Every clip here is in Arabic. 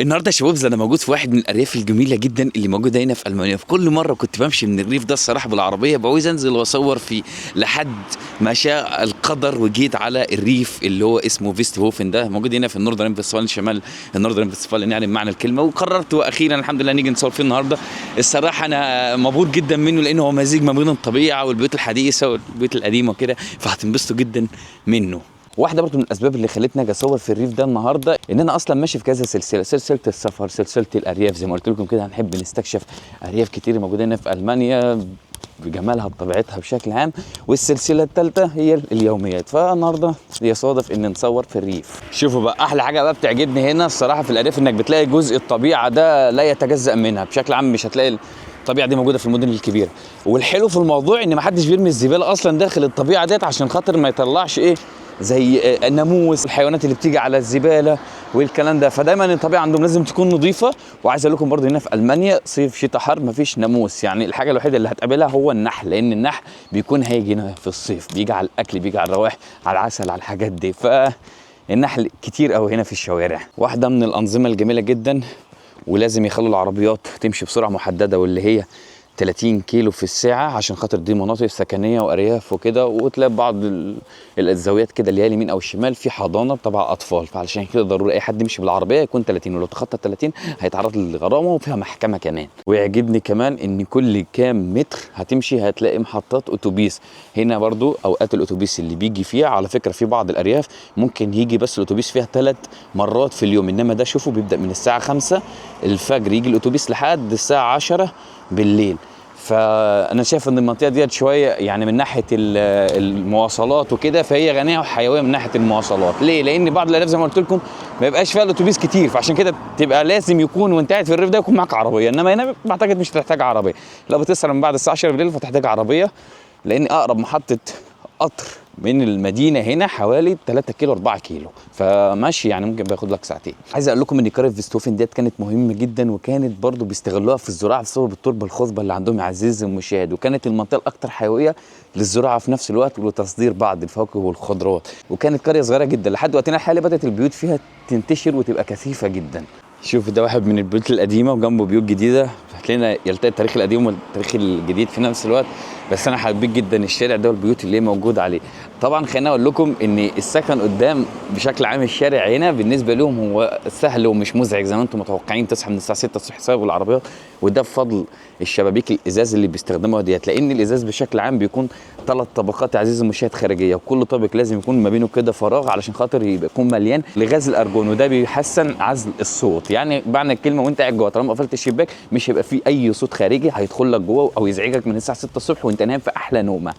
النهارده يا شباب انا موجود في واحد من الارياف الجميله جدا اللي موجوده هنا في المانيا. في كل مره كنت بمشي من الريف ده الصراحه بالعربيه بعوز انزل واصور فيه لحد ما شاء القدر وجيت على الريف اللي هو اسمه فيست هوفن. ده موجود هنا في النوردرن فيستفالن، شمال النوردرن فيستفالن يعني بمعنى الكلمه. وقررت واخيرا الحمد لله نيجي نصور فيه النهارده. الصراحه انا مبهور جدا منه لانه هو مزيج ما بين الطبيعه والبيوت الحديثه والبيوت القديمه وكده، فهتنبسطوا جدا منه. واحده برضو من الاسباب اللي خلتني اجي اصور في الريف ده النهارده ان انا اصلا ماشي في كذا سلسله السفر، سلسله الارياف. زي ما قلت لكم كده هنحب نستكشف ارياف كتير موجوده هنا في المانيا بجمالها بطبيعتها بشكل عام. والسلسله الثالثه هي اليوميات. فالنهارده يصادف ان نصور في الريف. شوفوا بقى احلى حاجه بقى بتعجبني هنا الصراحه في الارياف انك بتلاقي جزء الطبيعه ده لا يتجزأ منها. بشكل عام مش هتلاقي الطبيعه دي موجوده في المدن الكبيره. والحلو في الموضوع ان ما حدش بيرمي الزباله اصلا داخل الطبيعه ديت عشان خاطر ما يطلعش ايه زي الناموس، الحيوانات اللي بتيجي على الزباله والكلام ده. فدايما الطبيعه عندهم لازم تكون نظيفه. وعايز اقول لكم برضه هنا في المانيا صيف شتاء حر مفيش ناموس. يعني الحاجه الوحيده اللي هتقابلها هو النحل، لان النحل بيكون هيجي هنا في الصيف، بيجي على الاكل، بيجي على الروائح، على العسل، على الحاجات دي. فالنحل كتير قوي هنا في الشوارع. واحده من الانظمه الجميله جدا، ولازم يخلوا العربيات تمشي بسرعه محدده واللي هي 30 كيلو في الساعة عشان خاطر دي مناطق سكنية وأرياف وكده. وتلاقي بعض الزاويات كده اللي هي اليمين أو الشمال في حضانة تبع أطفال، فعلشان كده ضروري أي حد يمشي بالعربية يكون 30، ولو تخطى 30 هيتعرض للغرامة وفيها محكمة كمان. ويعجبني كمان إن كل كام متر هتمشي هتلاقي محطات أتوبيس. هنا برضو أوقات الأتوبيس اللي بيجي فيها على فكرة في بعض الأرياف ممكن يجي بس الأتوبيس فيها 3 مرات في اليوم، إنما ده شوفوا بيبدأ من الساعة 5 الفجر يجي الأتوبيس لحد الساعة 10 بالليل. فانا شايف ان المنطقه ديت شويه يعني من ناحيه المواصلات وكده فهي غنيه وحيويه من ناحيه المواصلات. ليه؟ لان بعض الارياف زي ما قلت لكم ما يبقاش فيها الاتوبيس كتير، فعشان كده تبقى لازم يكون وانت قاعد في الريف ده يكون معاك عربيه. انما هنا بعتقد مش هتحتاج عربيه. لو بتسهر من بعد الساعه 10 بالليل فتحتاج عربيه، لان اقرب محطه قطر من المدينه هنا حوالي 3 كيلو 4 كيلو، فماشي يعني ممكن بياخد لك ساعتين. عايز اقول لكم ان قريه فيستهوفن ديت كانت مهمه جدا، وكانت برضو بيستغلوها في الزراعه بسبب التربه الخصبه اللي عندهم يا عزيزي المشاهد. وكانت المنطقه الاكثر حيويه للزراعه في نفس الوقت ولتصدير بعض الفواكه والخضروات. وكانت قريه صغيره جدا لحد وقتنا الحالي بدات البيوت فيها تنتشر وتبقى كثيفه جدا. شوف ده واحد من البيوت القديمه وجنبه بيوت جديده، هتلاقينا يلتقي التاريخ القديم والتاريخ الجديد في نفس الوقت. بس انا حبيت جدا الشارع ده والبيوت اللي موجوده عليه. طبعا خلينا اقول لكم ان السكن قدام بشكل عام الشارع هنا بالنسبه لهم هو سهل ومش مزعج زي ما انتم متوقعين. تصحى من الساعه 6 الصبح بسبب العربيات، وده بفضل الشبابيك الازاز اللي بيستخدموها ديت. لان الازاز بشكل عام بيكون 3 طبقات يا عزيزي المشاهد خارجيه، وكل طابق لازم يكون ما بينه كده فراغ علشان خاطر يكون مليان لغاز الارجون، وده بيحسن عزل الصوت. يعني معنى الكلمه وانت قاعد جوه طالما قفلت الشباك مش هيبقى فيه اي صوت خارجي هيدخل لك جوه او يزعجك من الساعه 6 الصبح وانت نايم في احلى نومه.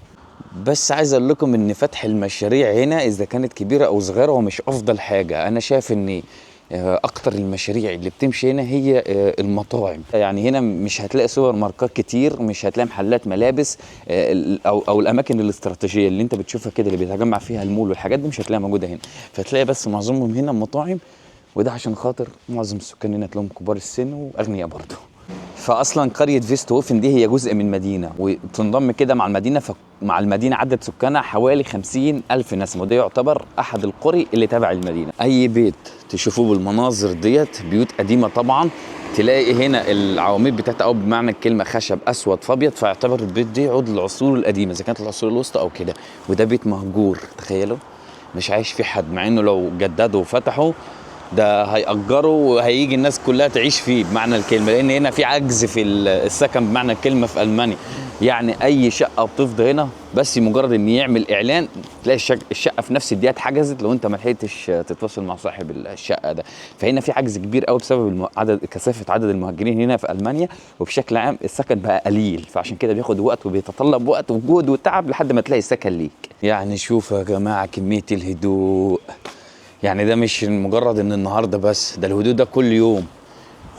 بس عايز اقول لكم ان فتح المشاريع هنا اذا كانت كبيره او صغيره هو مش افضل حاجه. انا شايف ان اكتر المشاريع اللي بتمشي هنا هي المطاعم. يعني هنا مش هتلاقي سوبر ماركات كتير، مش هتلاقي محلات ملابس او الاماكن الاستراتيجيه اللي انت بتشوفها كده اللي بيتجمع فيها المول والحاجات دي مش هتلاقيها موجوده هنا. فتلاقي بس معظمهم هنا مطاعم، وده عشان خاطر معظم السكان هنا تلاقيهم كبار السن واغنياء برضه. فاصلا قريه فيستهوفن دي هي جزء من مدينه وتنضم كده مع المدينه. مع المدينه عدد سكانها حوالي 50,000 نسمه، وده يعتبر احد القرى اللي تابع المدينه. اي بيت تشوفوه بالمناظر ديت بيوت قديمه طبعا. تلاقي هنا العواميد بتاعتها او بمعنى الكلمه خشب اسود فابيض، فيعتبر البيت دي عود العصور القديمه اذا كانت العصور الوسطى او كده. وده بيت مهجور، تخيلوا مش عايش فيه حد، مع انه لو جددوا وفتحوا ده هيأجروا وهيجي الناس كلها تعيش فيه بمعنى الكلمة. لأن هنا في عجز في السكن بمعنى الكلمة في ألمانيا. يعني أي شقة بتفضى هنا بس مجرد إن يعمل إعلان تلاقي الشقة في نفس الدقيقة اتحجزت لو أنت ما لحقتش تتواصل مع صاحب الشقة ده. فهنا في عجز كبير قوي بسبب كثافة عدد المهاجرين هنا في ألمانيا. وبشكل عام السكن بقى قليل، فعشان كده بياخد وقت وبيتطلب وقت وجهد وتعب لحد ما تلاقي سكن ليك. يعني شوفوا يا جماعة كمية الهدوء. يعني ده مش مجرد ان النهارده بس، ده الهدوء ده كل يوم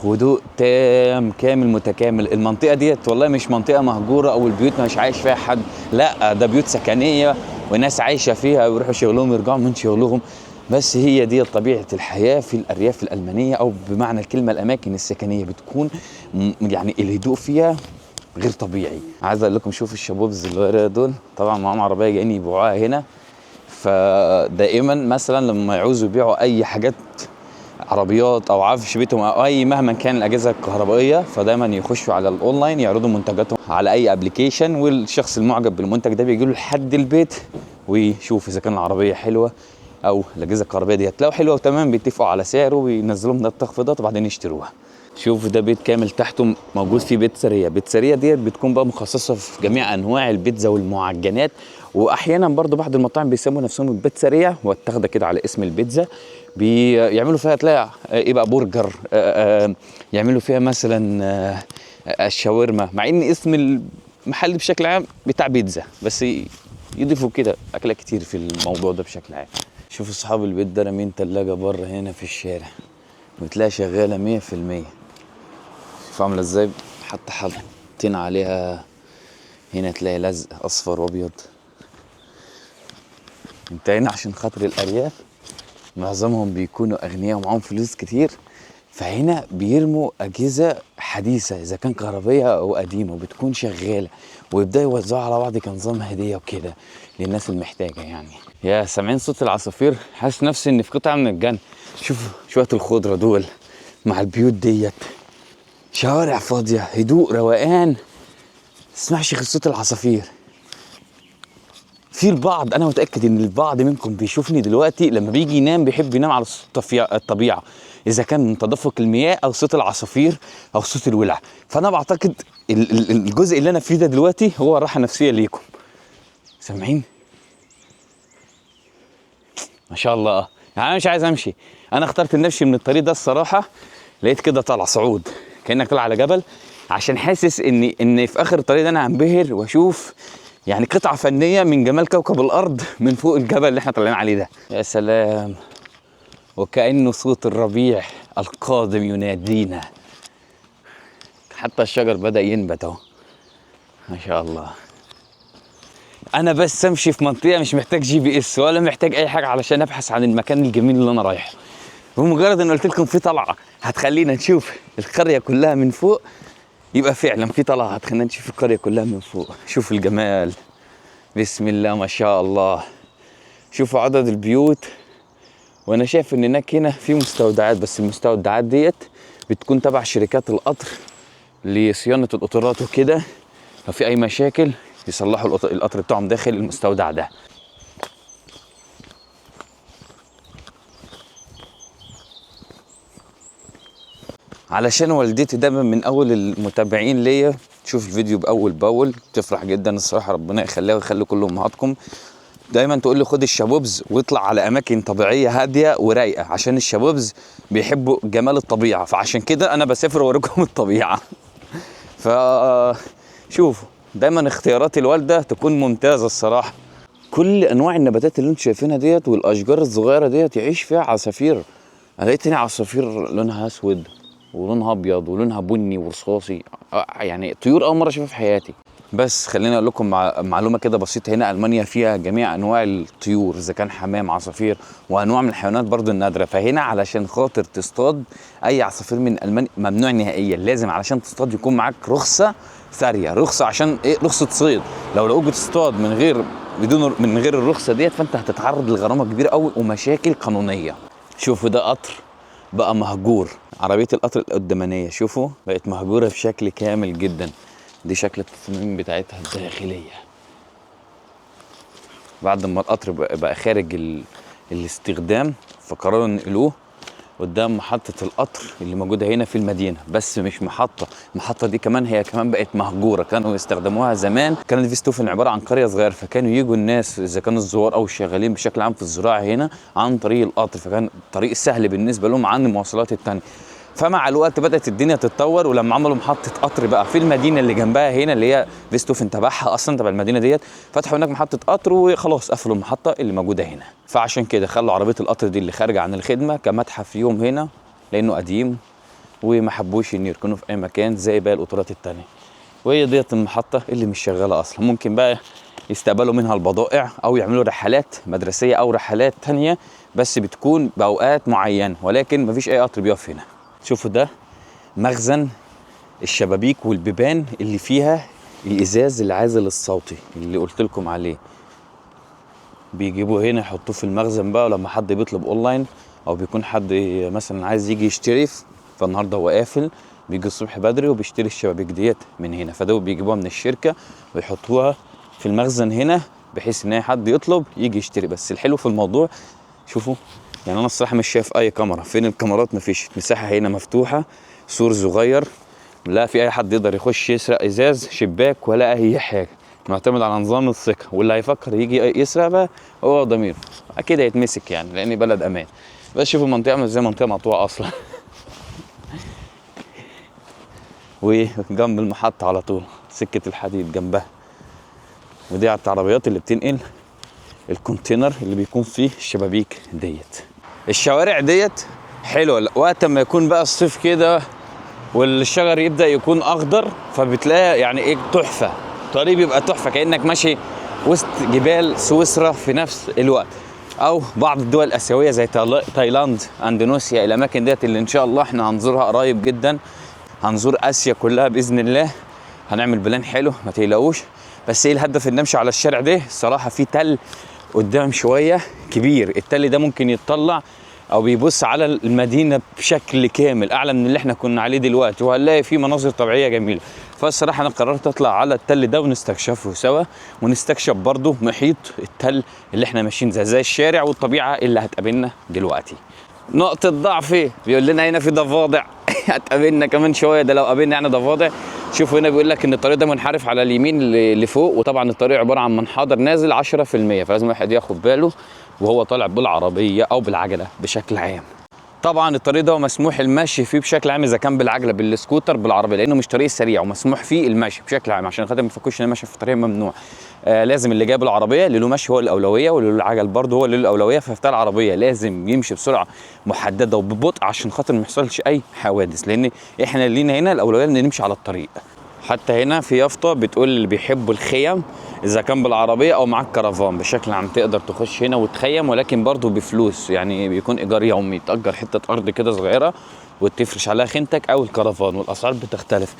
هدوء تام كامل متكامل. المنطقه ديت والله مش منطقه مهجوره او البيوت مش عايش فيها حد، لا ده بيوت سكنيه وناس عايشه فيها ويروحوا شغلهم يرجعوا من شغلهم. بس هي دي طبيعه الحياه في الارياف الالمانيه، او بمعنى الكلمه الاماكن السكنيه بتكون يعني الهدوء فيها غير طبيعي. عايز اقول لكم شوفوا الشباب الصغيره دول طبعا معاهم عربيه جايين يبيعوها هنا. فدائما مثلا لما يعوزوا يبيعوا اي حاجات عربيات او عفش بيتهم او اي مهما كان الاجهزه الكهربائيه، فدايما يخشوا على الاونلاين يعرضوا منتجاتهم على اي ابلكيشن، والشخص المعجب بالمنتج ده بيجي له لحد البيت ويشوف اذا كان العربيه حلوه او الاجهزه الكهربائيه ديت لو حلوه وتمام بيتفقوا على سعر وبينزلوا لهم التخفيضات وبعدين يشتروها. شوف ده بيت كامل تحته موجود فيه بيتزارية. بيتزارية ديت بتكون بقى مخصصة في جميع أنواع البيتزا والمعجنات، وأحيانا برضو بعض المطاعم بيسموا نفسهم البيتزارية واتخذ كده على اسم البيتزا. بيعملوا فيها تلاقي إيه بقى برجر، يعملوا فيها مثلا الشاورما، مع إن اسم المحل بشكل عام بتاع بيتزا، بس يضيفوا كده أكلات كتير في الموضوع ده بشكل عام. شوفوا أصحاب البيت ده رامين تلاجة بره هنا في الشارع وتلاقي شغالة 100%. شوف عاملة ازاي، حتى حاطين عليها هنا تلاقي لزق اصفر وابيض. انت هنا عشان خاطر الارياف معظمهم بيكونوا اغنياء ومعاهم فلوس كتير، فهنا بيرموا اجهزه حديثه اذا كان كهربائيه او قديمه وبتكون شغاله، ويبداوا يوزعوا على بعض كنظام هديه وكده للناس المحتاجه. يعني يا سامعين صوت العصافير، حاسس نفسي اني في قطعه من الجنه. شوفوا شويه الخضره دول مع البيوت ديت، شوارع فاضيه، هدوء، روقان، تسمعش غير صوت العصافير. في البعض، انا متاكد ان البعض منكم بيشوفني دلوقتي لما بيجي ينام بيحب ينام على صوت الطبيعه، اذا كان من تدفق المياه او صوت العصافير او صوت الولع. فانا بعتقد الجزء اللي انا فيه ده دلوقتي هو راحه نفسيه ليكم. سامعين؟ ما شاء الله. يعني انا مش عايز امشي، انا اخترت نمشي من الطريق ده الصراحه. لقيت كده طالع صعود كانك طالع على جبل، عشان حاسس ان في اخر الطريق ده انا هنبهر واشوف يعني قطعه فنيه من جمال كوكب الارض من فوق الجبل اللي احنا طالعين عليه ده. يا سلام، وكأنه صوت الربيع القادم ينادينا. حتى الشجر بدأ ينبت اهو، ما شاء الله. انا بس امشي في منطقه مش محتاج GPS ولا محتاج اي حاجه علشان ابحث عن المكان الجميل اللي انا رايحه. بمجرد ان قلت لكم في طلعه هتخلينا نشوف القريه كلها من فوق، يبقى فعلا في طلعه هتخلينا نشوف القريه كلها من فوق. شوف الجمال، بسم الله ما شاء الله. شوفوا عدد البيوت. وانا شايف ان هناك هنا في مستودعات، بس المستودعات ديت بتكون تبع شركات القطر لصيانه القطارات وكده، لو في اي مشاكل يصلحوا القطر بتاعهم داخل المستودع ده. علشان والدتي دايما من اول المتابعين ليا تشوف الفيديو باول باول، تفرح جدا الصراحه، ربنا يخليها ويخلي كل امهاتكم. دايما تقول لي خد الشبوبز واطلع على اماكن طبيعيه هاديه ورايقه، عشان الشبوبز بيحبوا جمال الطبيعه، فعشان كده انا بسافر واوريكم الطبيعه. ف شوفوا دايما اختيارات الوالده تكون ممتازه الصراحه. كل انواع النباتات اللي انتم شايفينها ديت والاشجار الصغيره ديت يعيش فيها عصافير. انا لقيت هنا عصافير لونها اسود ولونها ابيض ولونها بني ورصاصي، يعني طيور اول مره اشوفها في حياتي. بس خليني اقول لكم معلومه كده بسيطه، هنا المانيا فيها جميع انواع الطيور، اذا كان حمام، عصافير، وانواع من الحيوانات برضو النادره. فهنا علشان خاطر تصطاد اي عصافير من المانيا ممنوع نهائيا، لازم علشان تصطاد يكون معاك رخصه ثانيه، رخصه عشان ايه؟ رخصه صيد. لو لقوك تصطاد من غير الرخصه ديت فانت هتتعرض لغرامه كبيره قوي ومشاكل قانونيه. شوفوا ده قطر بقى مهجور، عربيه القطر القدامانيه شوفوا بقت مهجوره بشكل كامل جدا. دي شكل التصميم بتاعتها الداخليه. بعد ما القطر بقى خارج الاستخدام فقرروا ينقلوه قدام محطة القطر اللي موجودة هنا في المدينة. بس مش المحطة دي كمان هي كمان بقت مهجورة. كانوا يستخدموها زمان، كانت فيستوفن عبارة عن قرية صغيرة، فكانوا يجوا الناس إذا كانوا الزوار أو الشغالين بشكل عام في الزراعة هنا عن طريق القطر، فكان طريق سهل بالنسبة لهم عن المواصلات التانية. فمع الوقت بدأت الدنيا تتطور، ولما عملوا محطة قطر بقى في المدينة اللي جنبها هنا اللي هي فيستوفن تبعها أصلا تبع المدينة ديت، فتحوا هناك محطة قطر وخلاص قفلوا المحطة اللي موجودة هنا. فعشان كده خلوا عربية القطر دي اللي خارجة عن الخدمة كمتحف يوم هنا، لأنه قديم وما حبوش إن يركنوه في أي مكان زي باقي القطارات التانية. وهي ديت المحطة اللي مش شغالة أصلا. ممكن بقى يستقبلوا منها البضائع أو يعملوا رحلات مدرسية أو رحلات تانية، بس بتكون بأوقات معينة، ولكن مفيش أي قطر بيقف هنا. شوفوا ده مخزن الشبابيك والبيبان اللي فيها الازاز العازل الصوتي اللي قلت لكم عليه. بيجيبوه هنا يحطوه في المخزن بقى، ولما حد بيطلب اونلاين او بيكون حد مثلا عايز يجي يشتري، فالنهارده هو قافل، بيجي الصبح بدري وبيشتري الشبابيك ديت من هنا، فدول بيجيبوها من الشركه ويحطوها في المخزن هنا بحيث ان اي حد يطلب يجي يشتري. بس الحلو في الموضوع شوفوا، يعني انا الصراحه مش شايف اي كاميرا، فين الكاميرات؟ مفيش، مساحه هنا مفتوحه، سور صغير، لا في اي حد يقدر يخش يسرق ازاز شباك ولا اي حاجه، معتمد على نظام الثقه، واللي هيفكر يجي يسرق بقى هو ضميره اكيد هيتمسك يعني، لان بلد امان. بس شوفوا المنطقه عامله ازاي، منطقه مقطوعه اصلا وجنب المحطه على طول سكه الحديد جنبها، ودي على العربيات اللي بتنقل الكونتينر اللي بيكون فيه الشبابيك ديت. الشوارع ديت حلوه وقت ما يكون بقى الصيف كده والشجر يبدا يكون اخضر، فبتلاقي يعني ايه تحفه، الطريق بيبقى تحفه كانك ماشي وسط جبال سويسرا في نفس الوقت، او بعض الدول الاسيويه زي تايلاند، اندونيسيا، الاماكن ديت اللي ان شاء الله احنا هنزورها قريب جدا. هنزور اسيا كلها باذن الله، هنعمل بلان حلو ما تقلقوش. بس ايه الهدف ان نمشي على الشارع ده؟ الصراحه في تل قدام شويه كبير، التل ده ممكن يتطلع او بيبص على المدينه بشكل كامل اعلى من اللي احنا كنا عليه دلوقتي، وهنلاقي فيه مناظر طبيعيه جميله. فالصراحه انا قررت اطلع على التل ده ونستكشفه سوا، ونستكشف برضه محيط التل اللي احنا ماشيين زي الشارع والطبيعه اللي هتقابلنا دلوقتي. نقطه ضعف ايه؟ بيقول لنا هنا في ضفادع هتقابلنا كمان شويه، ده لو قابلنا يعني ضفادع. شوفوا هنا بيقول لك ان الطريق ده منحرف على اليمين لفوق، وطبعا الطريق عباره عن منحدر نازل 10%، فلازم الواحد ياخد باله وهو طالع بالعربيه او بالعجله بشكل عام. طبعا الطريق ده مسموح المشي فيه بشكل عام اذا كان بالعجله بالسكوتر بالعربيه، لانه مش طريق سريع ومسموح فيه المشي بشكل عام، عشان خاطر ما تفكوش ان المشي في الطريق ممنوع. لازم اللي جايب العربيه اللي له مشي هو الاولويه، واللي له العجل برضه هو اللي له الاولويه. فبتاع العربيه لازم يمشي بسرعه محدده وببطء عشان خاطر ما يحصلش اي حوادث، لان احنا لينا هنا الاولويه ان نمشي على الطريق. حتى هنا في يافطه بتقول اللي بيحبوا الخيم اذا كان بالعربيه او معاك كرفان بشكل عام تقدر تخش هنا وتخيم، ولكن برضه بفلوس، يعني بيكون ايجار يومي، تاجر حته ارض كده صغيره وتفرش عليها خيمتك او الكرفان، والاسعار بتختلف.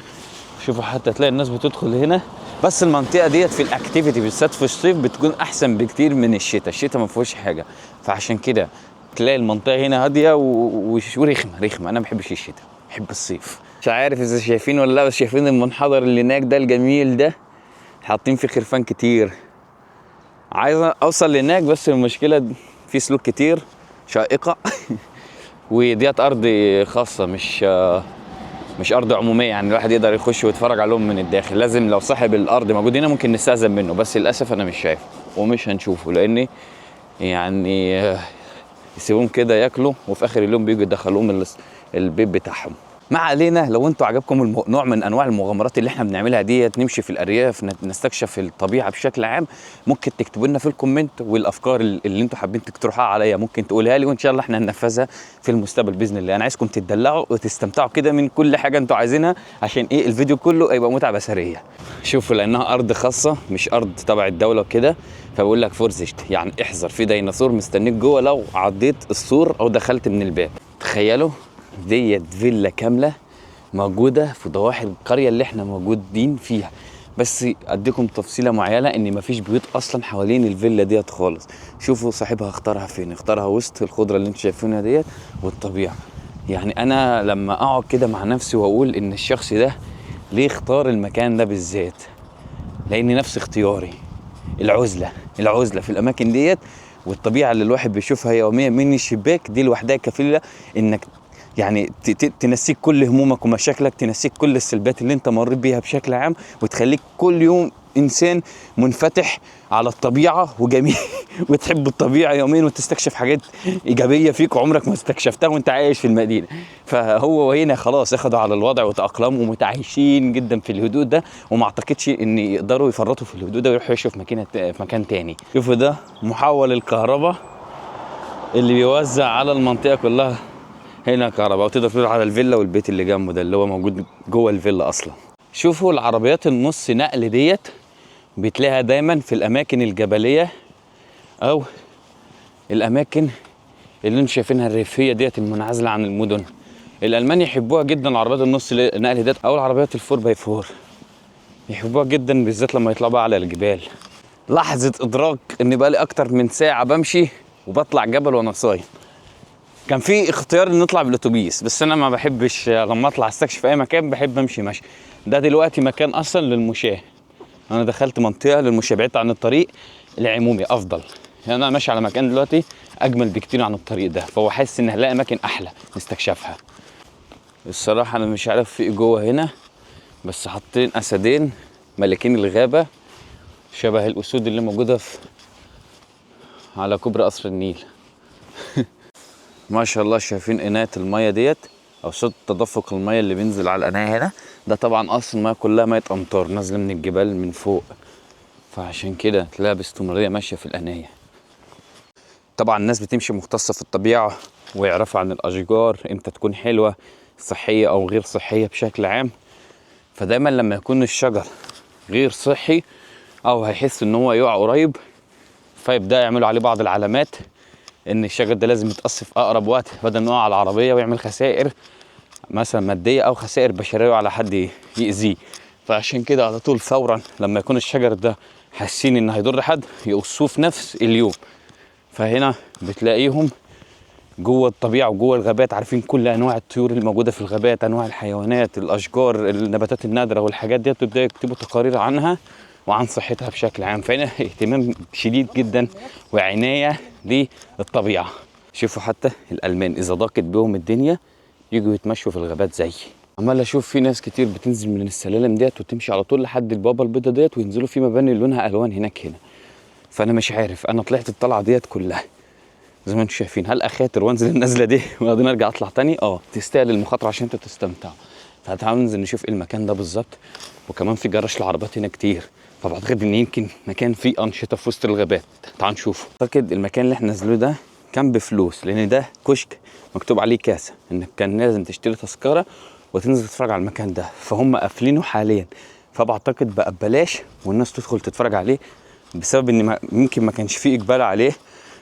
شوفوا حتى تلاقي الناس بتدخل هنا. بس المنطقه ديت في الاكتيفيتي بالذات في الصيف بتكون احسن بكتير من الشتاء ما فيهوش حاجه، فعشان كده تلاقي المنطقه هنا هاديه ورخمه. انا ما بحبش الشتاء، بحب الصيف. مش عارف اذا شايفين ولا لا، بس شايفين المنحدر اللي هناك ده الجميل ده؟ حاطين فيه خرفان كتير، عايز اوصل لهناك بس المشكله في سلوك كتير شائقه وديت ارض خاصه مش ارض عموميه، يعني الواحد يقدر يخش ويتفرج عليهم من الداخل. لازم لو صاحب الارض موجود هنا ممكن نستأذن منه، بس للاسف انا مش شايفه ومش هنشوفه، لان يعني يسيبوهم كده ياكلوا وفي اخر اليوم بيجوا يدخلوهم البيت بتاعهم. ما علينا. لو انتوا عجبكم نوع من انواع المغامرات اللي احنا بنعملها ديت، نمشي في الارياف نستكشف الطبيعه بشكل عام، ممكن تكتبوا لنا في الكومنت، والافكار اللي انتوا حابين تقترحوها عليا ممكن تقولها لي، وان شاء الله احنا هننفذها في المستقبل باذن الله. انا عايزكم تدلعوا وتستمتعوا كده من كل حاجه انتوا عايزينها، عشان ايه الفيديو كله يبقى متعه بصريه. شوفوا لانها ارض خاصه مش ارض تبع الدوله وكده، فبقول لك فورزشت، يعني احذر، في ديناصور مستنيك جوه لو عديت السور او دخلت من الباب. تخيلوا ديت فيلا كامله موجوده في ضواحي القريه اللي احنا موجودين فيها. بس اديكم تفصيله معينه ان مفيش بيوت اصلا حوالين الفيلا ديت خالص. شوفوا صاحبها اختارها فين، اختارها وسط الخضره اللي انتم شايفينها ديت والطبيعه. يعني انا لما اقعد كده مع نفسي واقول ان الشخص ده ليه اختار المكان ده بالذات، لان نفس اختياري العزله في الاماكن ديت، والطبيعه اللي الواحد بيشوفها يوميا من الشباك دي لوحدها كفيله انك يعني تنسيك كل همومك ومشاكلك، تنسيك كل السلبيات اللي انت مريت بيها بشكل عام، وتخليك كل يوم انسان منفتح على الطبيعه وجميل وتحب الطبيعه يومين وتستكشف حاجات ايجابيه فيك وعمرك ما استكشفتها وانت عايش في المدينه. فهو هنا خلاص اخدوا على الوضع وتاقلموا ومتعايشين جدا في الهدوء ده، وما اعتقدش ان يقدروا يفرطوا في الهدوء ده ويروحوا يعيشوا في مكان تاني. شوفوا ده محول الكهرباء اللي بيوزع على المنطقه كلها هنا كهرباء، وتقدر تدور على الفيلا والبيت اللي جنبه ده اللي هو موجود جوه الفيلا اصلا. شوفوا العربيات النص نقل ديت بتلاقيها دايما في الاماكن الجبليه او الاماكن اللي انتم شايفينها الريفيه ديت المنعزله عن المدن. الالمان يحبوها جدا العربيات النص نقل ديت، او العربيات الفور باي فور يحبوها جدا، بالذات لما يطلعوا بقى على الجبال. لحظه ادراك ان بقى لي اكتر من ساعه بمشي وبطلع جبل وانا صايم. كان في اختيار ان نطلع بالاتوبيس، بس انا ما بحبش لما اطلع استكشف اي مكان، بحب امشي مشي. ده دلوقتي مكان اصلا للمشاة، انا دخلت منطقه للمشاة بعدت عن الطريق العمومي افضل. يعني انا ماشي على مكان دلوقتي اجمل بكتير عن الطريق ده، فهو حاسس ان هنلاقي اماكن احلى نستكشفها. الصراحه انا مش عارف في ايه جوه هنا، بس حاطين اسدين ملكين الغابه شبه الاسود اللي موجوده في على كوبري قصر النيل. ما شاء الله، شايفين قناة المية ديت او صوت تدفق المية اللي بينزل على القناة هنا؟ ده طبعا اصلا المية كلها مية امطار نازلة من الجبال من فوق، فعشان كده تلاقيها باستمرارية ماشية في القناية. طبعا الناس بتمشي مختصة في الطبيعة ويعرفوا عن الاشجار امتى تكون حلوة صحية او غير صحية بشكل عام. فدايما لما يكون الشجر غير صحي او هيحس ان هو يقع قريب، فيبدأ يعملوا عليه بعض العلامات ان الشجر ده لازم يتقص في اقرب وقت، بدل ما يقع على العربيه ويعمل خسائر مثلا ماديه او خسائر بشريه على حد يأذيه. فعشان كده على طول فورا لما يكون الشجر ده حاسين ان هيضر حد يقصوه في نفس اليوم. فهنا بتلاقيهم جوه الطبيعه وجوه الغابات عارفين كل انواع الطيور اللي موجوده في الغابات، انواع الحيوانات، الاشجار، النباتات النادره والحاجات دي، بتبداوا يكتبوا تقارير عنها وعن صحتها بشكل عام. فهنا اهتمام شديد جدا وعنايه للطبيعه. شوفوا حتى الالمان اذا ضاقت بهم الدنيا يجوا يتمشوا في الغابات زي عمال اشوف في ناس كتير بتنزل من السلالم ديت وتمشي على طول لحد البابا البيضه ديت وينزلوا في مباني لونها الوان هناك هنا. فانا مش عارف انا طلعت الطلعه ديت كلها زي ما انتم شايفين، هل اخاطر وانزل النزله دي وبعدين ارجع اطلع تاني؟ تستاهل المخاطره عشان انتوا تستمتعوا. فتعالوا ننزل نشوف ايه المكان ده بالظبط. وكمان في جراج العربيات هنا كتير، فبعتقد ان يمكن مكان فيه انشطه في وسط الغابات. تعالوا نشوف. اعتقد المكان اللي احنا نزلوه ده كان بفلوس، لان ده كشك مكتوب عليه كاسه انك كان لازم تشتري تذكره وتنزل تتفرج على المكان ده، فهم قافلينه حاليا. فبعتقد بقى ببلاش والناس تدخل تتفرج عليه بسبب ان يمكن ما كانش فيه اقبال عليه،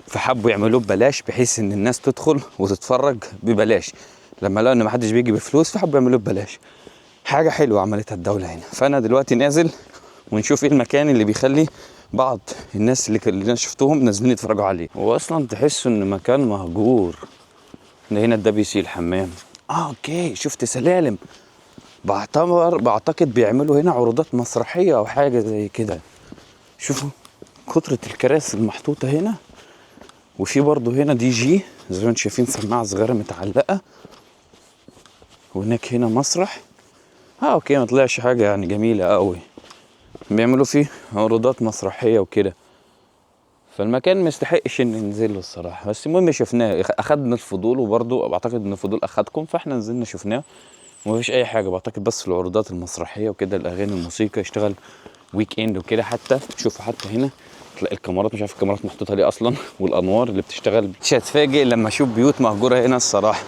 فحبوا يعملوه ببلاش بحيث ان الناس تدخل وتتفرج ببلاش. لما لقوا ان محدش بيجي بفلوس فحبوا يعملوه ببلاش. حاجه حلوه عملتها الدوله هنا. فانا دلوقتي نازل ونشوف ايه المكان اللي بيخلي بعض الناس اللي انا شفتهم نازلين يتفرجوا عليه. هو اصلا تحسوا ان مكان مهجور. ده هنا ده بيسي الحمام. اوكي، شفت سلالم. بعتقد بيعملوا هنا عروضات مسرحيه او حاجه زي كده. شوفوا كترة الكراسي المحطوطه هنا، وفي برضه هنا دي جي زي ما انتم شايفين سماعه صغيره متعلقه، وهناك هنا مسرح. اوكي، ما طلعش حاجه يعني جميله قوي، بيعملوا فيه عروضات مسرحيه وكده. فالمكان ما يستحقش ان ننزل له الصراحه، بس المهم شفناه اخدنا الفضول، وبرضه بعتقد ان الفضول اخدكم فاحنا نزلنا شفناه ومفيش اي حاجه. بعتقد بس في العروضات المسرحيه وكده الاغاني الموسيقى يشتغل ويك اند وكده. حتى شوفوا حتى هنا تلاقي الكاميرات، مش عارف الكاميرات محطوطه ليه اصلا، والانوار اللي بتشتغل. مش هتفاجئ لما اشوف بيوت مهجوره هنا الصراحه،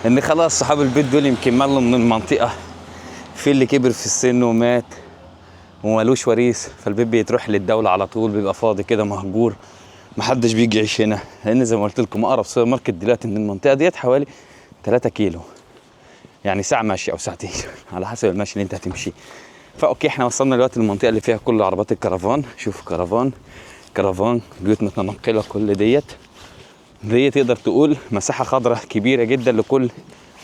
ان خلاص صحاب البيت دول يمكن مالوا من المنطقه، في اللي كبر في السن ومات ومالوش وريث، فالبيت بيتروح للدوله على طول، بيبقى فاضي كده مهجور، محدش بيجي يعيش هنا. لان زي ما قلت لكم اقرب سوبر ماركت دلوقتي من المنطقه ديت حوالي 3 كيلو، يعني ساعه ماشي او ساعتين على حسب المشي اللي انت هتمشي. فاوكي احنا وصلنا دلوقتي للمنطقه اللي فيها كل عربات الكرفان. شوف كرفان بيوت متنقله، كل ديت تقدر تقول مساحه خضراء كبيره جدا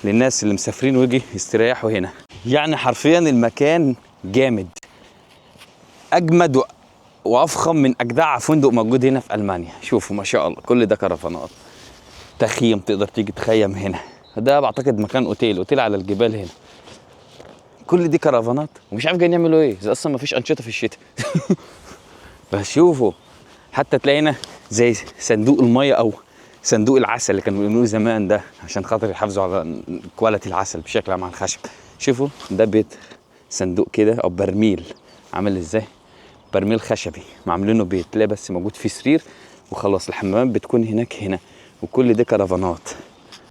للناس اللي مسافرين ويجي يستريحوا هنا. يعني حرفيا المكان جامد، اجمد وافخم من اجدع فندق موجود هنا في المانيا. شوفوا ما شاء الله كل ده كرفانات، تخييم، تقدر تيجي تخيم هنا. ده بعتقد مكان اوتيل على الجبال هنا. كل دي كرفانات ومش عارف جايين يعملوا ايه، زي اصلا ما فيش انشطه في الشتاء. بس شوفوا حتى تلاقينا زي صندوق الميه او صندوق العسل اللي كانوا بيعملوه زمان ده عشان خاطر يحافظوا على كواليتي العسل بشكل عام على الخشب. شوفوا ده بيت صندوق كده او برميل عامل ازاي، برميل خشبي معاملينه بيت، تلاقي بس موجود فيه سرير وخلاص. الحمامات بتكون هنا وكل دي كرفانات.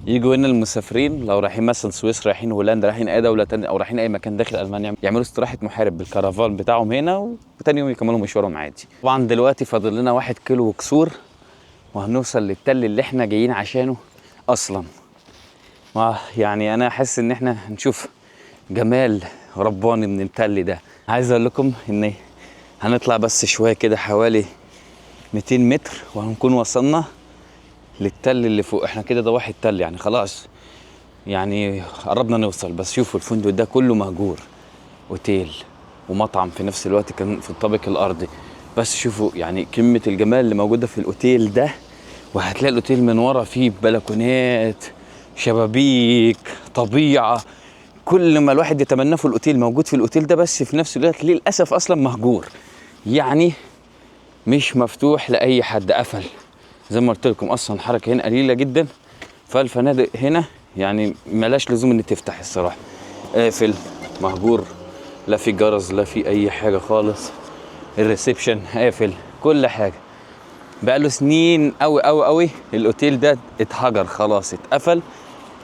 يجوا هنا المسافرين لو رايحين مثلا سويسرا، رايحين هولندا، رايحين اي دوله تانية او رايحين اي مكان داخل المانيا، يعملوا استراحه محارب بالكرفان بتاعهم هنا وتاني يوم يكملوا مشوارهم عادي. طبعا دلوقتي فاضل لنا 1 كيلو وكسور وهنوصل للتل اللي احنا جايين عشانه اصلا. يعني انا حاسس ان احنا هنشوف جمال رباني من التل ده. عايز اقول لكم ان هنطلع بس شويه كده حوالي 200 متر وهنكون وصلنا للتل اللي فوق. احنا كده ضواحي التل يعني خلاص، يعني قربنا نوصل. بس شوفوا الفندق ده كله مهجور، اوتيل ومطعم في نفس الوقت كان في الطابق الارضي. بس شوفوا يعني كمية الجمال اللي موجودة في الاوتيل ده. وهتلاقي الاوتيل من ورا فيه بلكونات، شبابيك، طبيعة. كل ما الواحد يتمناه في الاوتيل موجود في الاوتيل ده. بس في نفس الوقت للاسف اصلا مهجور، يعني مش مفتوح لاي حد، قفل زي ما قلت لكم. اصلا الحركه هنا قليله جدا، فالفنادق هنا يعني ملاش لزوم ان تفتح الصراحه. قافل مهجور، لا في جرس لا في اي حاجه خالص. الريسبشن قافل، كل حاجه. بقاله سنين قوي قوي قوي الاوتيل ده اتهجر خلاص، اتقفل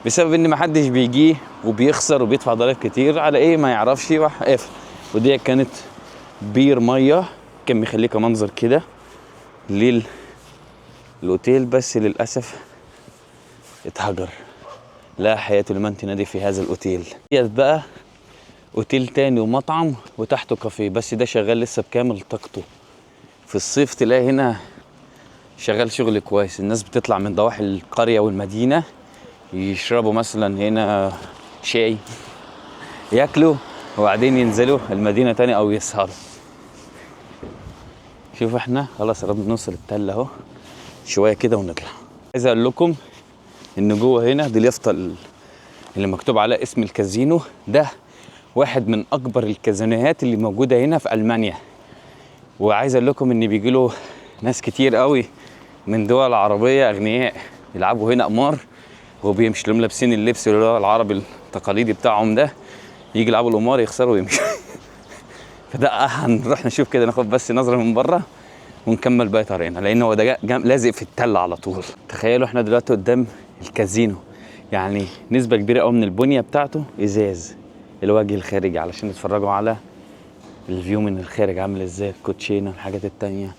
بسبب ان محدش بيجيه وبيخسر وبيدفع ضرايب كتير على ايه ما يعرفش، راح قافل. ودي كانت بير ميه كان مخليك منظر كده للاوتيل، بس للاسف اتهجر. لا حياة لمن تنادي في هذا الاوتيل. ديت بقى اوتيل تاني ومطعم وتحته كافيه، بس ده شغال لسه بكامل طاقته. في الصيف تلاقي هنا شغال شغل كويس. الناس بتطلع من ضواحي القرية والمدينة يشربوا مثلا هنا شاي، ياكلوا وبعدين ينزلوا المدينة تاني او يسهروا. شوفوا احنا خلاص قربنا نوصل التل اهو، شوية كده ونطلع. عايز اقول لكم ان جوه هنا دي اليافطة اللي مكتوب على اسم الكازينو ده، واحد من اكبر الكازينوهات اللي موجودة هنا في المانيا. وعايز اقول لكم ان بيجي له ناس كتير قوي من دول عربية اغنياء يلعبوا هنا قمار، وبيمشوا لهم لابسين اللبس اللي هو العربي التقليدي بتاعهم ده، يجي يلعبوا القمار يخسروا ويمشوا. فده هنروح نشوف كده، ناخد بس نظرة من بره ونكمل باقي طريقنا، لان هو ده لازق في التل على طول. تخيلوا احنا دلوقتي قدام الكازينو، يعني نسبة كبيرة قوي من البنية بتاعته ازاز الوجه الخارجي علشان يتفرجوا على الفيو من الخارج عامل ازاي، الكوتشينه الحاجات التانية.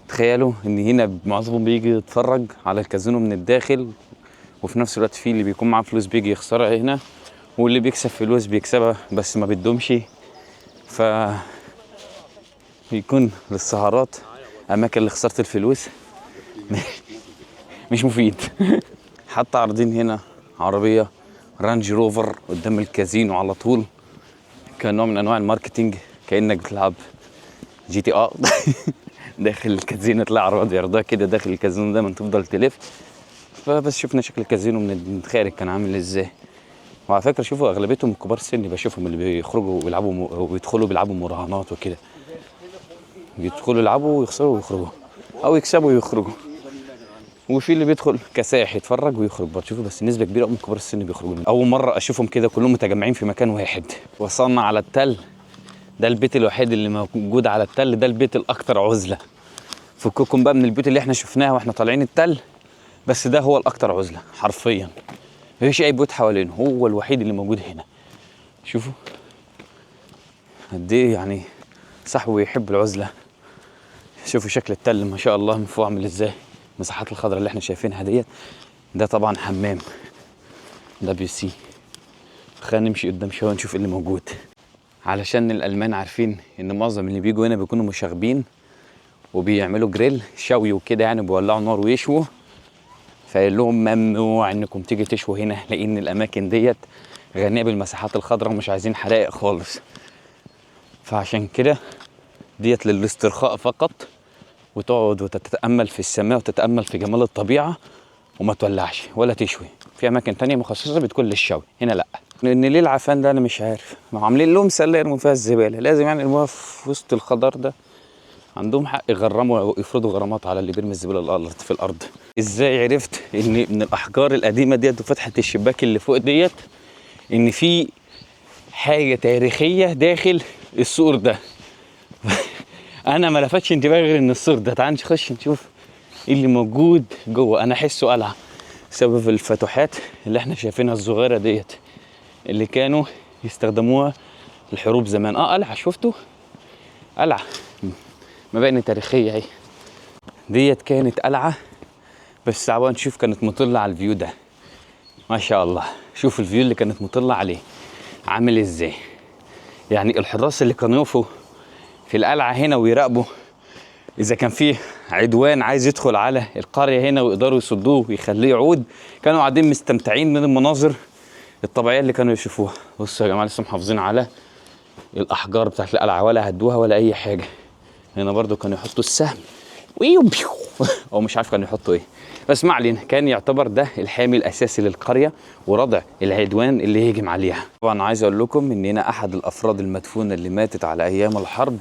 تخيلوا ان هنا معظمهم بيجي يتفرج على الكازينو من الداخل، وفي نفس الوقت في اللي بيكون معاه فلوس بيجي يخسرها هنا، واللي بيكسب فلوس بيكسبها بس ما بيدومش. ف بيكون للسهرات اماكن لخسارة الفلوس مش مفيد. حتى عارضين هنا عربية رانج روفر قدام الكازينو على طول، كنوع من انواع الماركتينج، كانك بتلعب جي تي ار داخل الكازينو. تلاقي عربيات بيعرضوها كده داخل الكازينو دايما تفضل تلف. فبس شفنا شكل الكازينو من الخارج كان عامل ازاي. وعلى فكره شوفوا اغلبيتهم كبار السن، بشوفهم اللي بيخرجوا ويلعبوا ويدخلوا بيلعبوا مراهنات وكده، بيدخلوا يلعبوا ويخسروا ويخرجوا، او يكسبوا ويخرجوا. وفي اللي بيدخل كسائح يتفرج ويخرج برضه. شوفوا بس نسبه كبيره من كبار السن بيخرجوا. اول مره اشوفهم كده كلهم متجمعين في مكان واحد. وصلنا على التل، ده البيت الوحيد اللي موجود على التل، ده البيت الاكثر عزله. فكوكم بقى من البيوت اللي احنا شفناها واحنا طالعين التل، بس ده هو الاكثر عزله حرفيا، مفيش اي بيوت حوالينه، هو الوحيد اللي موجود هنا. شوفوا قد ايه يعني صاحبه يحب العزله. شوفوا شكل التل ما شاء الله من فوق عامل ازاي، المساحات الخضراء اللي احنا شايفينها ديت. ده طبعا حمام WC. خلينا نمشي قدام شويه نشوف اللي موجود، علشان الالمان عارفين ان معظم اللي بيجوا هنا بيكونوا مشاغبين وبيعملوا جريل شوي وكده، يعني بيولعوا نار ويشووا. فقال لهم ممنوع انكم تيجي تشووا هنا، لان الاماكن ديت غنيه بالمساحات الخضراء ومش عايزين حرائق خالص. فعشان كده ديت للاسترخاء فقط، وتقعد وتتامل في السماء وتتامل في جمال الطبيعه، وما تولعش ولا تشوي. في اماكن تانية مخصصه بتكون للشوي، هنا لا. لان ليه العفان ده انا مش عارف، ما عاملين لهم سله يرموا فيها الزباله، لازم يعني يرموها في وسط الخضار ده. عندهم حق يغرموا او يفرضوا غرامات على اللي بيرمي الزباله في الارض. ازاي عرفت ان من الاحجار القديمه ديت وفتحه الشباك اللي فوق ديت ان في حاجه تاريخيه داخل السور ده؟ انا ما لفتش انتباهي غير ان السور ده. تعال نخش نشوف ايه اللي موجود جوه. انا احسه قلعه بسبب الفتحات اللي احنا شايفينها الصغيره ديت، اللي كانوا يستخدموها الحروب زمان. قلعه، شفتوا قلعه مباني تاريخيه اهي. ديت كانت قلعه، بس تعالوا نشوف كانت مطلة على الفيو ده. ما شاء الله، شوف الفيو اللي كانت مطلة عليه عامل ازاي. يعني الحراس اللي كانوا يقفوا في القلعه هنا ويراقبوا اذا كان فيه عدوان عايز يدخل على القرية هنا ويقدروا يصدوه ويخليه يعود. كانوا قاعدين مستمتعين من المناظر الطبيعية اللي كانوا يشوفوها. بصوا يا جماعة لسه محافظين على الأحجار بتاعت القلعة، ولا هدوها ولا أي حاجة. هنا برضو كانوا يحطوا السهم أو مش عارف كانوا يحطوا إيه، بس ما علينا. كان يعتبر ده الحامي الأساسي للقرية وردع العدوان اللي يهجم عليها. طبعا عايز أقول لكم إن هنا أحد الأفراد المدفونة اللي ماتت على أيام الحرب،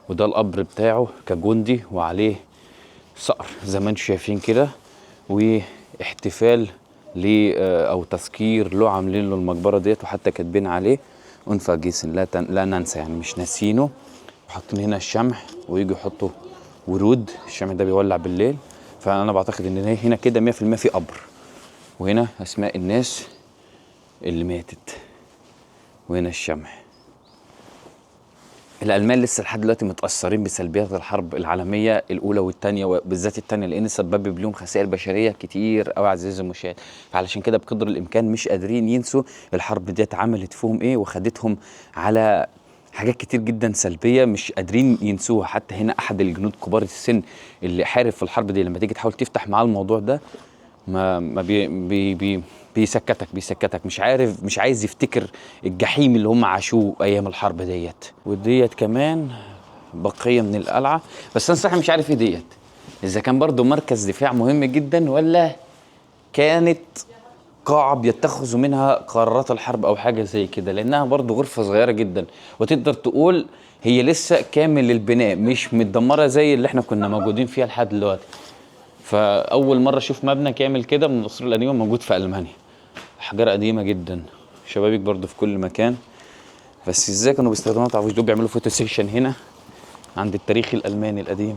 وده القبر بتاعه كجندي وعليه صقر زي ما انتم شايفين كده، واحتفال ل او تذكير له عاملين له المقبره ديت، وحتى كاتبين عليه انفى جيس لا ننسى، يعني مش ناسينه. وحاطين هنا الشمع ويجوا يحطوا ورود. الشمع ده بيولع بالليل، فانا بعتقد ان هنا كده 100% في قبر. وهنا اسماء الناس اللي ماتت، وهنا الشمع. الألمان لسه لحد دلوقتي متأثرين بسلبيات الحرب العالمية الأولى والثانية، وبالذات الثانية، لأن سببت لهم خسائر بشرية كتير قوي عزيزي المشاهد. فعلشان كده بقدر الإمكان مش قادرين ينسوا الحرب ديت عملت فيهم إيه، وخدتهم على حاجات كتير جدا سلبية مش قادرين ينسوها. حتى هنا أحد الجنود كبار السن اللي حارب في الحرب دي، لما تيجي تحاول تفتح معاه الموضوع ده ما بيسكتك مش عايز يفتكر الجحيم اللي هم عاشوه ايام الحرب ديت. وديت كمان بقيه من القلعه، بس انا صراحه مش عارف ايه ديت، اذا كان برضو مركز دفاع مهم جدا ولا كانت قاعه بيتخذوا منها قرارات الحرب او حاجه زي كده، لانها برضو غرفه صغيره جدا، وتقدر تقول هي لسه كامل البناء مش متدمره زي اللي احنا كنا موجودين فيها لحد دلوقتي. فاول مره اشوف مبنى كامل كده من العصور القديمه موجود في المانيا. احجار قديمه جدا، شبابيك برضو في كل مكان. بس ازاي كانوا بيستخدموها متعرفوش. دول بيعملوا فوتو سيكشن هنا عند التاريخ الالماني القديم.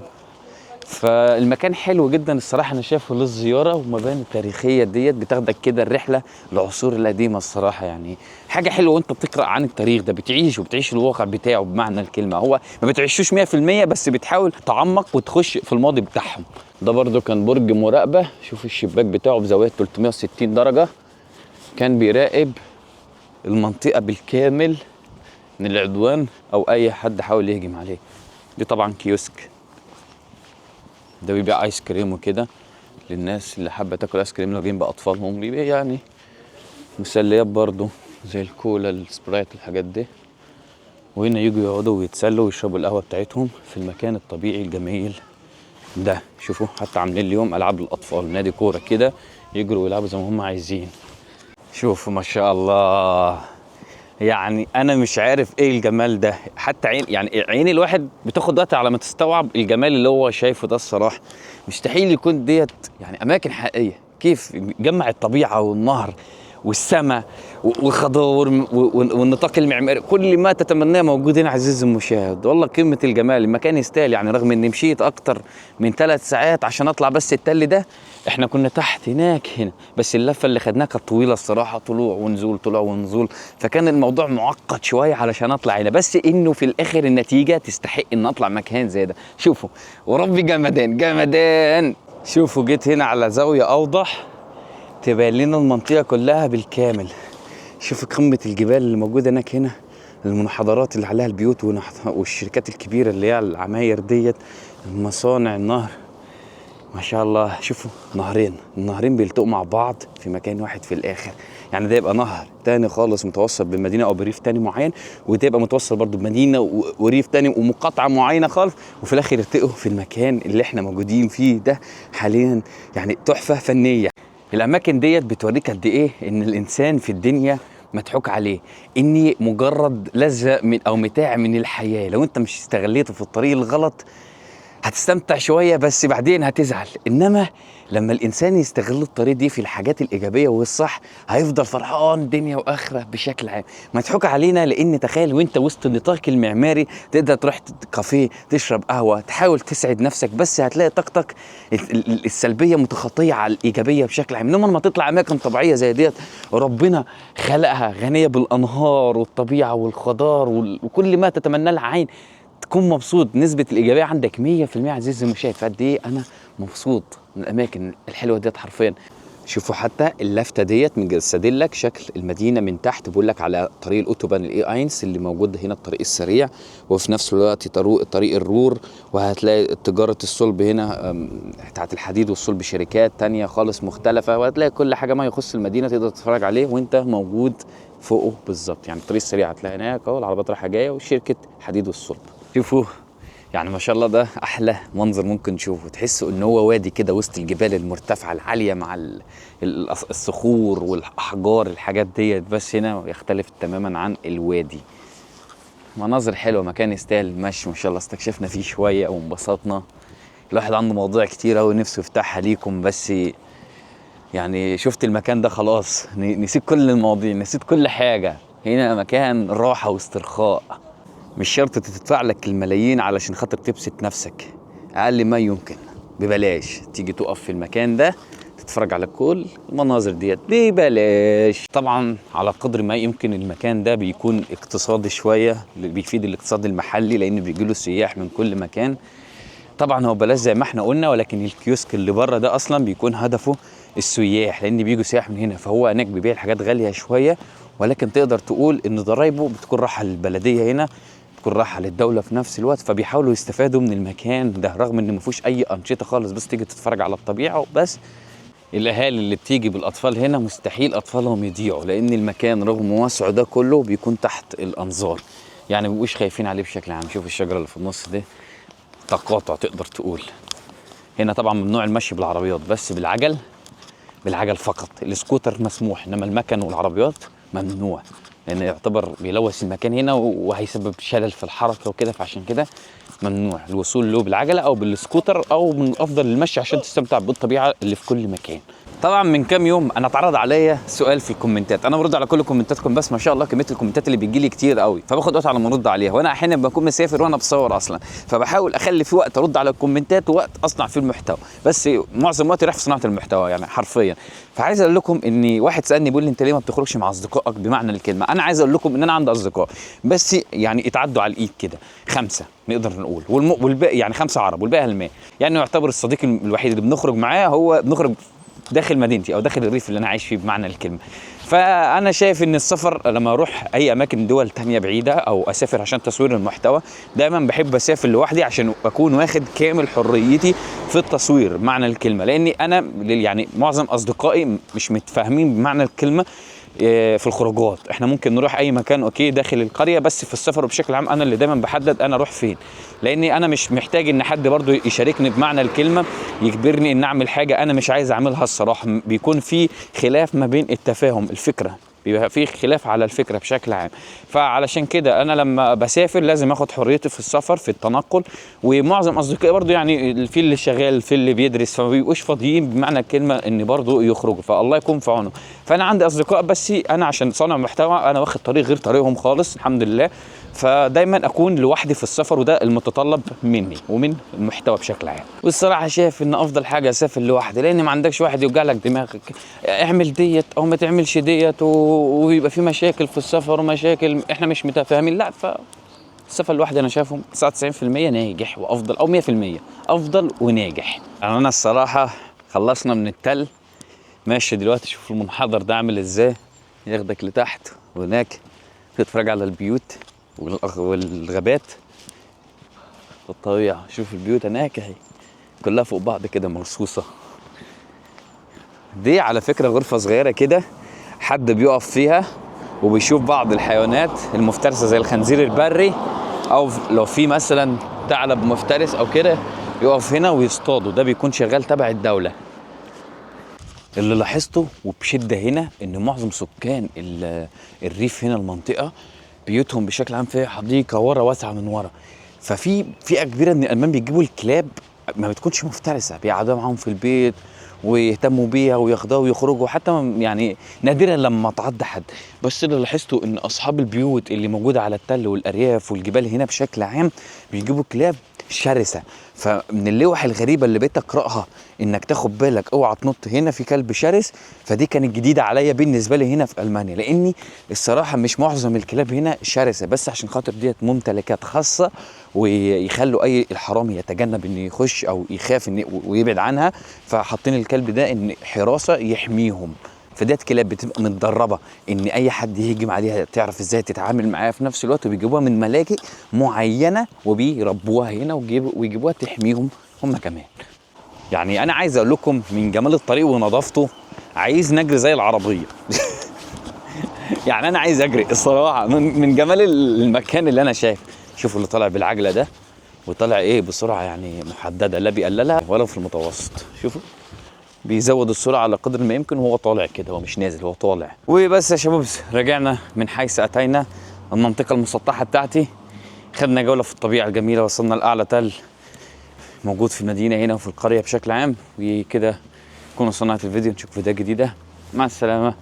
فالمكان حلو جدا الصراحه، انا شايفه للزياره، ومباني التاريخيه ديت بتاخدك كده الرحله العصور القديمه الصراحه. يعني حاجه حلوه وانت بتقرا عن التاريخ ده، بتعيش الواقع بتاعه بمعنى الكلمه. هو ما بتعيشوش 100%، بس بتحاول تعمق وتخش في الماضي بتاعهم. ده برضو كان برج مراقبه، شوف الشباك بتاعه بزاويه 360 درجه، كان بيراقب المنطقه بالكامل من العدوان او اي حد حاول يهجم عليه. دي طبعا كيوسك، ده بيبيع ايس كريم وكده للناس اللي حابه تاكل ايس كريم لو جايين باطفالهم، بيبيع يعني مسليات برضو زي الكولا السبرايت الحاجات دي. وهنا يجوا يقعدوا ويتسلوا ويشربوا القهوه بتاعتهم في المكان الطبيعي الجميل ده. شوفوا حتى عاملين اليوم العاب للاطفال، نادي كوره كده يجروا ويلعبوا زي ما هم عايزين. شوفوا ما شاء الله، يعني انا مش عارف ايه الجمال ده. حتى عين الواحد بتاخد وقت على ما تستوعب الجمال اللي هو شايفه ده الصراحه. مستحيل يكون ديت يعني اماكن حقيقيه. كيف جمع الطبيعه والنهر والسماء والخضار والنطاق المعماري، كل ما تتمناه موجود هنا عزيزي المشاهد. والله قمه الجمال، المكان يستاهل. يعني رغم اني مشيت اكتر من 3 ساعات عشان اطلع بس التل ده، احنا كنا تحت هناك هنا، بس اللفه اللي خدناها كانت طويله الصراحه، طلوع ونزول طلوع ونزول، فكان الموضوع معقد شويه علشان اطلع هنا. بس انه في الاخر النتيجه تستحق ان اطلع مكان زي ده. شوفوا وربي جمدان جمدان. شوفوا جيت هنا على زاويه اوضح تبين لنا المنطقه كلها بالكامل. شوفوا قمه الجبال اللي موجوده هناك، هنا المنحدرات اللي عليها البيوت والشركات الكبيره اللي هي العماير ديت، المصانع، النهر ما شاء الله. شوفوا النهرين بيلتقوا مع بعض في مكان واحد في الاخر. يعني ده يبقى نهر تاني خالص متوصل بمدينه او بريف تاني معين، وده يبقى متوصل برضو بمدينه وريف تاني ومقاطعه معينه خالص، وفي الاخر يلتقوا في المكان اللي احنا موجودين فيه ده حاليا. يعني تحفه فنيه. الاماكن ديت بتوريك قد ايه ان الانسان في الدنيا مضحوك عليه، اني مجرد لذة من او متاع من الحياه. لو انت مش استغليته في الطريق الغلط هتستمتع شوية بس بعدين هتزعل. إنما لما الإنسان يستغل الطريق دي في الحاجات الإيجابية والصح هيفضل فرحان دنيا وآخرة بشكل عام. مضحوك علينا، لأن تخيل وإنت وسط النطاق المعماري تقدر تروح كافيه تشرب قهوة تحاول تسعد نفسك، بس هتلاقي طاقتك السلبية متخطية على الإيجابية بشكل عام. إنما لما تطلع أماكن طبيعية زي ديت ربنا خلقها غنية بالأنهار والطبيعة والخضار وكل ما تتمنى لها عين، تكون مبسوط. نسبة الإيجابية عندك 100% عزيزي المشاهد. فقد إيه أنا مبسوط من الأماكن الحلوة ديت حرفيا. شوفوا حتى اللفته ديت مجسدين لك شكل المدينه من تحت، بيقول لك على طريق الاوتوبان الاي اينس اللي موجود هنا، الطريق السريع، وفي نفس الوقت طريق الرور. وهتلاقي تجاره الصلب هنا بتاعت الحديد والصلب، شركات تانية خالص مختلفه، وهتلاقي كل حاجه ما يخص المدينه تقدر تتفرج عليه وانت موجود فوقه بالظبط. يعني الطريق السريع هتلاقي هناك اهو العربيات رايحه جايه، وشركه حديد والصلب. شوفوا يعني ما شاء الله، ده احلى منظر ممكن تشوفه، تحسوا ان هو وادي كده وسط الجبال المرتفعه العاليه مع الصخور والاحجار، الحاجات ديت. بس هنا يختلف تماما عن الوادي. مناظر حلوه، مكان يستاهل المشي ما شاء الله. استكشفنا فيه شويه وانبسطنا. الواحد عنده مواضيع كتير قوي نفسه يفتحها ليكم، بس يعني شفت المكان ده خلاص نسيت كل المواضيع، نسيت كل حاجه. هنا مكان راحه واسترخاء، مش شرط تدفع لك الملايين علشان خاطر تبسط نفسك. اقل ما يمكن ببلاش تيجي تقف في المكان ده تتفرج على كل المناظر ديت ببلاش. طبعا على قدر ما يمكن المكان ده بيكون اقتصادي شويه، بيفيد الاقتصاد المحلي لان بيجي له سياح من كل مكان. طبعا هو بلاش زي ما احنا قلنا، ولكن الكيوسك اللي بره ده اصلا بيكون هدفه السياح، لان بيجوا سياح من هنا، فهو هناك بيبيع الحاجات غاليه شويه، ولكن تقدر تقول ان ضرايبه بتكون رايحه للبلديه هنا، بتكون رايحه للدوله في نفس الوقت. فبيحاولوا يستفادوا من المكان ده رغم ان ما فيهوش اي انشطه خالص، بس تيجي تتفرج على الطبيعه بس. الاهالي اللي بتيجي بالاطفال هنا مستحيل اطفالهم يضيعوا، لان المكان رغم وسعه ده كله بيكون تحت الانظار، يعني ما بيبقوش خايفين عليه بشكل عام. شوف الشجره اللي في النص دي، تقاطع تقدر تقول. هنا طبعا ممنوع المشي بالعربيات، بس بالعجل فقط. السكوتر مسموح، انما المكن والعربيات ممنوع، لان يعتبر بيلوث المكان هنا وهيسبب شلل في الحركه وكده، فعشان كده ممنوع الوصول له بالعجله او بالسكوتر، او من الافضل المشي عشان تستمتع بالطبيعه اللي في كل مكان. طبعا من كام يوم انا اتعرض عليا سؤال في الكومنتات، انا برد على كل كومنتاتكم، بس ما شاء الله كميه الكومنتات اللي بتجي لي كتير قوي، فباخد وقت على ما ارد عليها، وانا احيانا بكون مسافر وانا بصور اصلا، فبحاول اخلي في وقت ارد على الكومنتات ووقت اصنع فيه المحتوى، بس معظم وقتي رايح في صناعه المحتوى يعني حرفيا. فعايز اقول لكم ان واحد سالني بيقول لي انت ليه ما بتخرجش مع اصدقائك بمعنى الكلمه. انا عايز اقول لكم ان انا عندي اصدقاء، بس يعني اتعدوا على الايد كده 5 نقدر نقول، والباقي يعني 5 عرب والباقي الماني. يعني يعتبر الصديق الوحيد اللي بنخرج معاه هو بنخرج داخل مدينتي او داخل الريف اللي انا عايش فيه بمعنى الكلمه. فانا شايف ان السفر لما اروح اي اماكن دول تانية بعيده او اسافر عشان تصوير المحتوى، دايما بحب اسافر لوحدي عشان اكون واخد كامل حريتي في التصوير بمعنى الكلمه، لاني انا يعني معظم اصدقائي مش متفاهمين بمعنى الكلمه في الخروجات. احنا ممكن نروح اي مكان اوكي داخل القريه، بس في السفر بشكل عام انا اللي دايما بحدد انا اروح فين، لاني انا مش محتاج ان حد برضو يشاركني بمعنى الكلمه، يجبرني ان اعمل حاجه انا مش عايز اعملها. الصراحه بيكون في خلاف ما بين التفاهم، الفكره بيبقى في خلاف على الفكره بشكل عام. فعلشان كده انا لما بسافر لازم اخد حريتي في السفر في التنقل. ومعظم اصدقائي برضو يعني في اللي شغال في اللي بيدرس، فما بيبقوش فاضيين بمعنى الكلمه ان برضو يخرجوا، فالله يكون في عونه. فانا عندي اصدقاء، بس انا عشان صانع محتوى انا واخد طريق غير طريقهم خالص الحمد لله، فدايما اكون لوحدي في السفر، وده المتطلب مني ومن المحتوى بشكل عام. والصراحه شايف ان افضل حاجه اسافر لوحدي، لان ما عندكش واحد يوجع لك دماغك اعمل ديت او ما تعملش ديت، ويبقى في مشاكل في السفر ومشاكل احنا مش متفاهمين. لا، فالسفر لوحدي انا شايفه 99% ناجح وافضل، او 100% افضل وناجح. يعني انا الصراحه خلصنا من التل، ماشي دلوقتي شوف المنحدر ده عامل ازاي، ياخدك لتحت، وهناك تتفرج على البيوت والغابات والطبيعة. شوف البيوت هناك اهي كلها فوق بعض كده مرصوصة. دي على فكرة غرفة صغيرة كده حد بيقف فيها وبيشوف بعض الحيوانات المفترسة زي الخنزير البري، او لو في مثلا ثعلب مفترس او كده يقف هنا ويصطاده، ده بيكون شغال تبع الدولة. اللي لاحظته وبشدة هنا ان معظم سكان الريف هنا المنطقة بيوتهم بشكل عام فيها حديقة ورا واسعة من ورا، ففي فئة كبيرة من الألمان بيجيبوا الكلاب ما بتكونش مفترسة، بيقعدوها معاهم في البيت ويهتموا بيها وياخدوها ويخرجوا، حتى يعني نادرا لما تعض حد. بس اللي لاحظته ان اصحاب البيوت اللي موجودة على التل والارياف والجبال هنا بشكل عام بيجيبوا كلاب شرسه. فمن اللوح الغريبه اللي بقيت اقراها انك تاخد بالك اوعى تنط هنا في كلب شرس، فدي كانت جديده عليا بالنسبه لي هنا في المانيا، لاني الصراحه مش معظم الكلاب هنا شرسه، بس عشان خاطر ديت ممتلكات خاصه ويخلوا اي الحرامي يتجنب انه يخش او يخاف انه ويبعد عنها، فحاطين الكلب ده ان حراسه يحميهم. فديت كلاب بتبقى متدربه ان اي حد يهجم عليها تعرف ازاي تتعامل معاه في نفس الوقت، وبيجيبوها من ملاجئ معينه وبيربوها هنا ويجيبوها تحميهم هم كمان. يعني انا عايز اقول لكم من جمال الطريق ونظافته عايز نجري زي العربيه. يعني انا عايز اجري الصراحه من جمال المكان اللي انا شايف. شوفوا اللي طالع بالعجله ده وطالع ايه بسرعه يعني محدده، لا بيقللها ولا في المتوسط. شوفوا بيزود السرعه على قدر ما يمكن وهو طالع كده، هو مش نازل هو طالع. وبس يا شباب رجعنا من حيث اتينا المنطقه المسطحه بتاعتي، خدنا جوله في الطبيعه الجميله، وصلنا لاعلى تل موجود في المدينه هنا وفي القريه بشكل عام. وكده نكون وصلنا في الفيديو، نشوف فيديوهات جديده، مع السلامه.